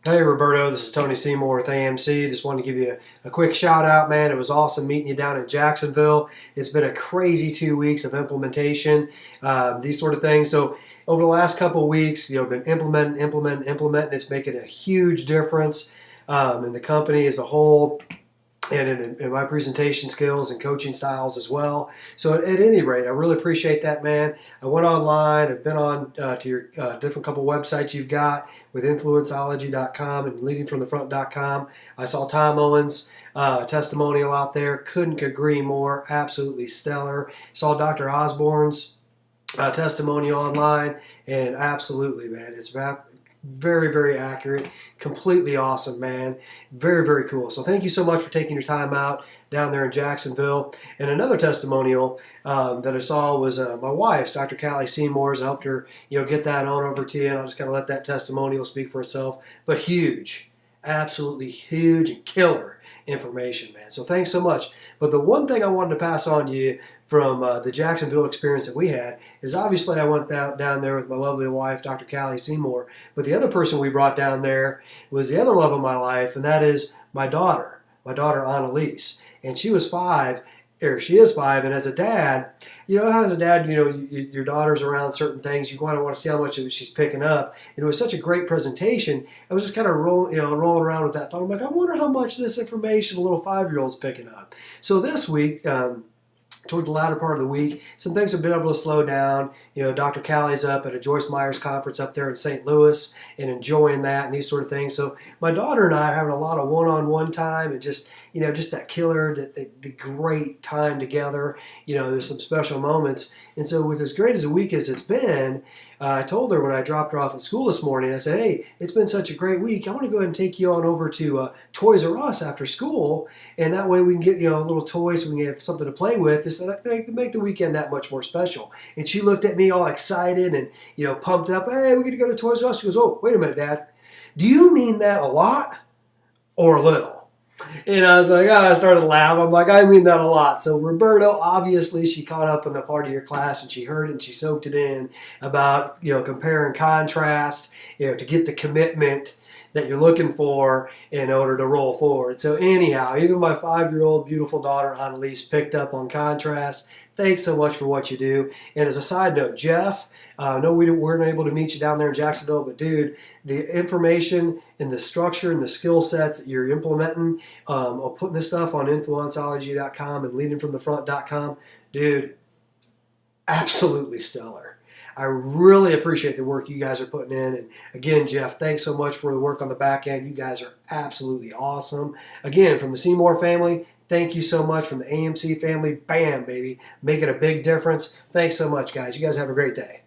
Hey Roberto, this is Tony Seymour with AMC. Just wanted to give you a quick shout out, man. It was awesome meeting you down in Jacksonville. It's been a crazy 2 weeks of implementation, these sort of things. So over the last couple of weeks, been implementing. It's making a huge difference in the company as a whole, and in my presentation skills and coaching styles as well. So at any rate, I really appreciate that, man. I went online. I've been on to your different couple websites you've got with InfluenceOlogy.com and LeadingFromTheFront.com. I saw Tom Owens' testimonial out there. Couldn't agree more. Absolutely stellar. Saw Dr. Osborne's testimonial online, and absolutely, man, it's very, very accurate, completely awesome, man. Very, very cool. So thank you so much for taking your time out down there in Jacksonville. And another testimonial that I saw was my wife's, Dr. Callie Seymour's. I helped her, get that on over to you, and I'll just kind of let that testimonial speak for itself. But huge, absolutely huge and killer information, man. So thanks so much. But the one thing I wanted to pass on to you from the Jacksonville experience that we had is obviously I went down there with my lovely wife, Dr. Callie Seymour, but the other person we brought down there was the other love of my life, and that is my daughter Annalise. And she was 5, or she is 5, and as a dad, as a dad, your daughter's around certain things, you want to see how much of it she's picking up. And it was such a great presentation. I was just kind of rolling around with that thought. I'm like, I wonder how much this information a little 5-year-old's picking up. So this week, toward the latter part of the week, some things have been able to slow down. Dr. Callie's up at a Joyce Myers conference up there in St. Louis and enjoying that and these sort of things. So my daughter and I are having a lot of one-on-one time and just that killer, the great time together. There's some special moments. And so with as great as a week as it's been, I told her when I dropped her off at school this morning, I said, hey, it's been such a great week. I want to go ahead and take you on over to Toys R Us after school, and that way we can get a little toy so we can have something to play with. Just to make the weekend that much more special. And she looked at me all excited and pumped up. Hey, we get to go to Toys R Us. She goes, oh, wait a minute, Dad. Do you mean that a lot or a little? And I was like, I started to laugh. I'm like, I mean that a lot. So Roberto, obviously, she caught up in the part of your class and she heard it and she soaked it in about, compare and contrast, to get the commitment that you're looking for in order to roll forward. So anyhow, even my 5-year-old beautiful daughter, Annalise, picked up on contrast. Thanks so much for what you do. And as a side note, Jeff, I know we weren't able to meet you down there in Jacksonville, but dude, the information and the structure and the skill sets that you're implementing, of putting this stuff on InfluenceOlogy.com and LeadingFromTheFront.com, dude, absolutely stellar. I really appreciate the work you guys are putting in. And again, Jeff, thanks so much for the work on the back end. You guys are absolutely awesome. Again, from the Seymour family, thank you so much. From the AMC family, bam, baby, making a big difference. Thanks so much, guys. You guys have a great day.